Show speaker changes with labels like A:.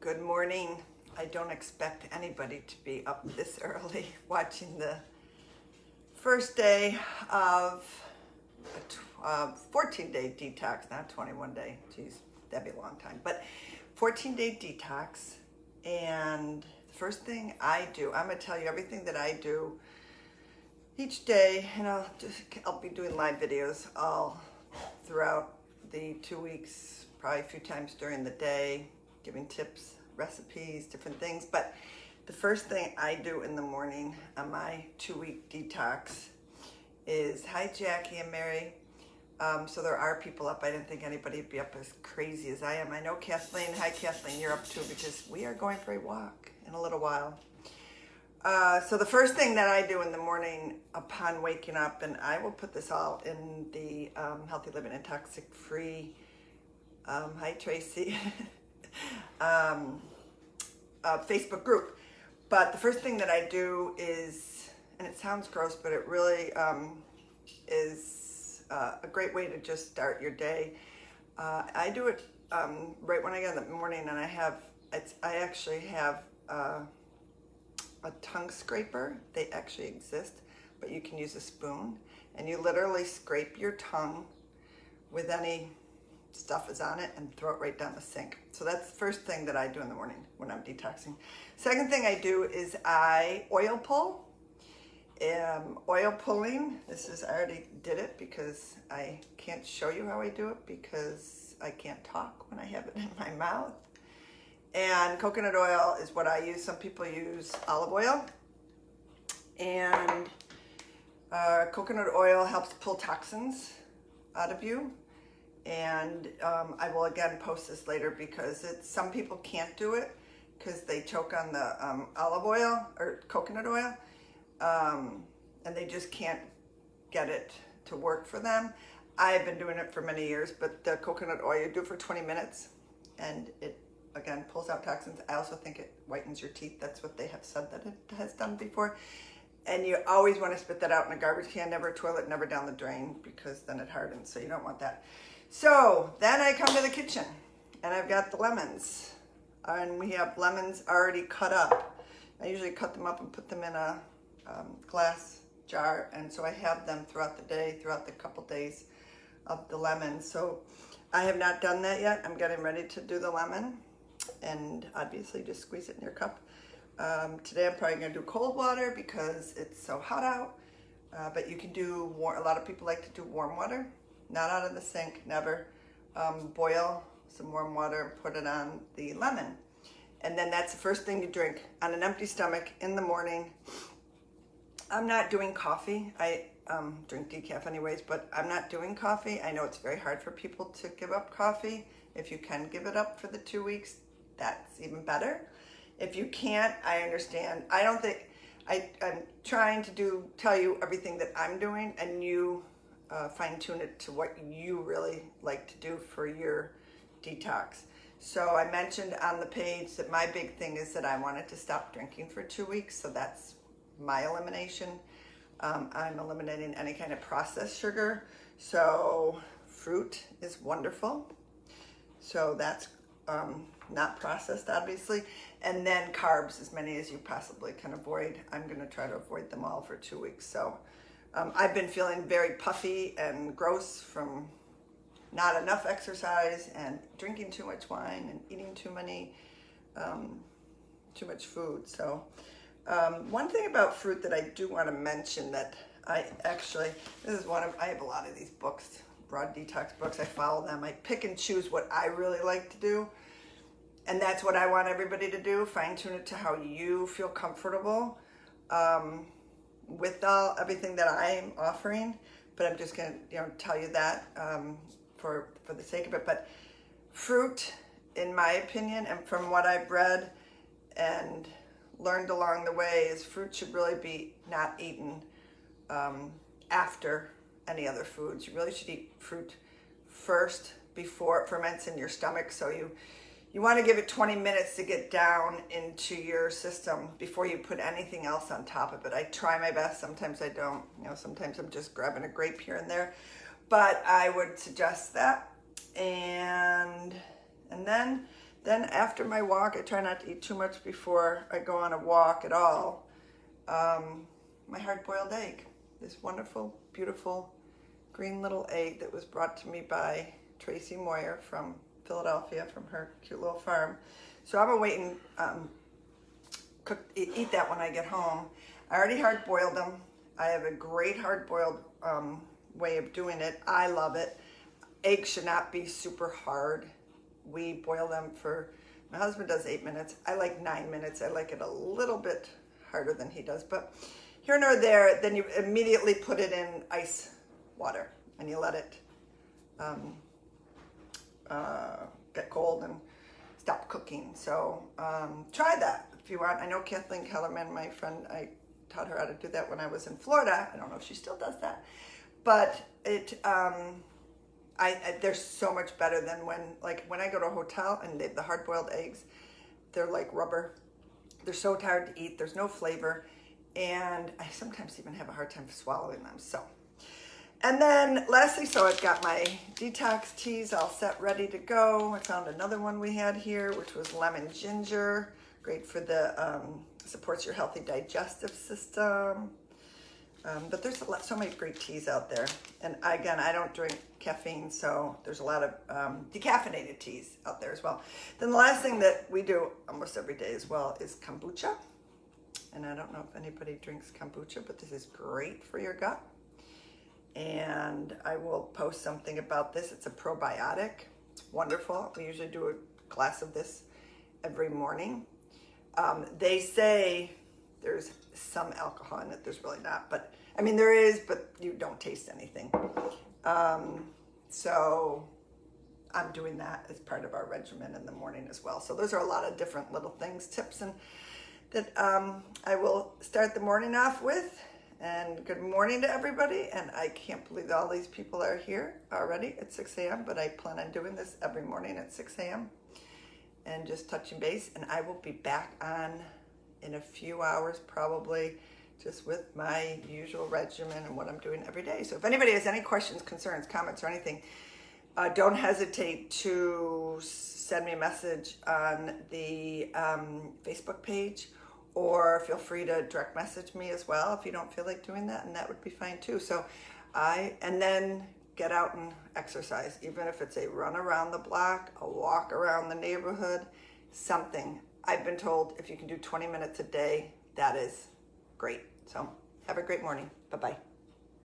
A: Good morning. I don't expect anybody to be up this early watching the first day of a 14-day detox, not 21 day. Geez, that'd be a long time. But 14-day detox. And the first thing I do, I'm going to tell you everything that I do each day. And I'll be doing live videos all throughout the 2 weeks, probably a few times during the day, giving tips, recipes, different things. But the first thing I do in the morning on my 2-week detox is, hi Jackie and Mary. So there are people up. I didn't think anybody would be up as crazy as I am. I know Kathleen, hi Kathleen, you're up too, because we are going for a walk in a little while. So the first thing that I do in the morning upon waking up, and I will put this all in the Healthy Living and Toxic Free, hi Tracy, Facebook group. But the first thing that I do is, and it sounds gross, but it really is a great way to just start your day. I do it right when I get in the morning, and I actually have a tongue scraper. They actually exist, but you can use a spoon, and you literally scrape your tongue with any stuff is on it and throw it right down the sink. So that's the first thing that I do in the morning when I'm detoxing. Second thing I do is I oil pull. Oil pulling, I already did it because I can't show you how I do it because I can't talk when I have it in my mouth. And coconut oil is what I use. Some people use olive oil. And coconut oil helps pull toxins out of you. And I will again post this later because some people can't do it because they choke on the olive oil or coconut oil. And they just can't get it to work for them. I have been doing it for many years, but the coconut oil, you do it for 20 minutes and it, again, pulls out toxins. I also think it whitens your teeth. That's what they have said that it has done before. And you always want to spit that out in a garbage can, never toilet, never down the drain, because then it hardens, so you don't want that. So then I come to the kitchen and I've got the lemons. And we have lemons already cut up. I usually cut them up and put them in a glass jar, and so I have them throughout the day, throughout the couple days of the lemon. So I have not done that yet. I'm getting ready to do the lemon, and obviously just squeeze it in your cup. Today I'm probably going to do cold water because it's so hot out, but you can do a lot of people like to do warm water, not out of the sink, never. Boil some warm water and put it on the lemon, and then that's the first thing you drink on an empty stomach in the morning. I'm not doing coffee. I drink decaf anyways, but I'm not doing coffee. I know it's very hard for people to give up coffee. If you can give it up for the 2 weeks, that's even better. If you can't, I understand. I don't think, I'm trying to tell you everything that I'm doing, and you fine tune it to what you really like to do for your detox. So I mentioned on the page that my big thing is that I wanted to stop drinking for 2 weeks. So that's my elimination. I'm eliminating any kind of processed sugar. So fruit is wonderful. So that's not processed, obviously. And then carbs, as many as you possibly can avoid. I'm going to try to avoid them all for 2 weeks. So I've been feeling very puffy and gross from not enough exercise and drinking too much wine and eating too much food. So one thing about fruit that I do want to mention that I have a lot of these books, broad detox books. I follow them. I pick and choose what I really like to do. And that's what I want everybody to do. Fine tune it to how you feel comfortable with everything that I'm offering. But I'm just going to tell you that for the sake of it. But fruit, in my opinion, and from what I've read and learned along the way, is fruit should really be not eaten after any other foods. You really should eat fruit first before it ferments in your stomach. So you want to give it 20 minutes to get down into your system before you put anything else on top of it. I try my best. Sometimes I don't. Sometimes I'm just grabbing a grape here and there. But I would suggest that. And then Then after my walk, I try not to eat too much before I go on a walk at all. My hard-boiled egg, this wonderful, beautiful green little egg that was brought to me by Tracy Moyer from Philadelphia, from her cute little farm. So I'm gonna wait and eat that when I get home. I already hard-boiled them. I have a great hard-boiled way of doing it. I love it. Eggs should not be super hard. We boil them for, my husband does 8 minutes. I like 9 minutes. I like it a little bit harder than he does, but here nor there. Then you immediately put it in ice water and you let it get cold and stop cooking. So try that if you want. I know Kathleen Kellerman, my friend, I taught her how to do that when I was in Florida. I don't know if she still does that, but it they're so much better than when I go to a hotel and they have the hard-boiled eggs. They're like rubber. They're so hard to eat. There's no flavor, and I sometimes even have a hard time swallowing them. So, and then lastly, so I've got my detox teas all set, ready to go. I found another one we had here, which was lemon ginger, great for the supports your healthy digestive system. But there's so many great teas out there. And again, I don't drink caffeine, so there's a lot of decaffeinated teas out there as well. Then the last thing that we do almost every day as well is kombucha. And I don't know if anybody drinks kombucha, but this is great for your gut. And I will post something about this. It's a probiotic. It's wonderful. We usually do a glass of this every morning. They say there's some alcohol in it. There's really not, but I mean there is, but you don't taste anything. So I'm doing that as part of our regimen in the morning as well. So those are a lot of different little things, tips, and that I will start the morning off with. And good morning to everybody. And I can't believe all these people are here already at 6 a.m., but I plan on doing this every morning at 6 a.m. and just touching base. And I will be back on in a few hours, probably, just with my usual regimen and what I'm doing every day. So if anybody has any questions, concerns, comments, or anything, don't hesitate to send me a message on the Facebook page, or feel free to direct message me as well if you don't feel like doing that, and that would be fine too. So and then get out and exercise, even if it's a run around the block, a walk around the neighborhood, something. I've been told if you can do 20 minutes a day, that is great. So have a great morning. Bye-bye.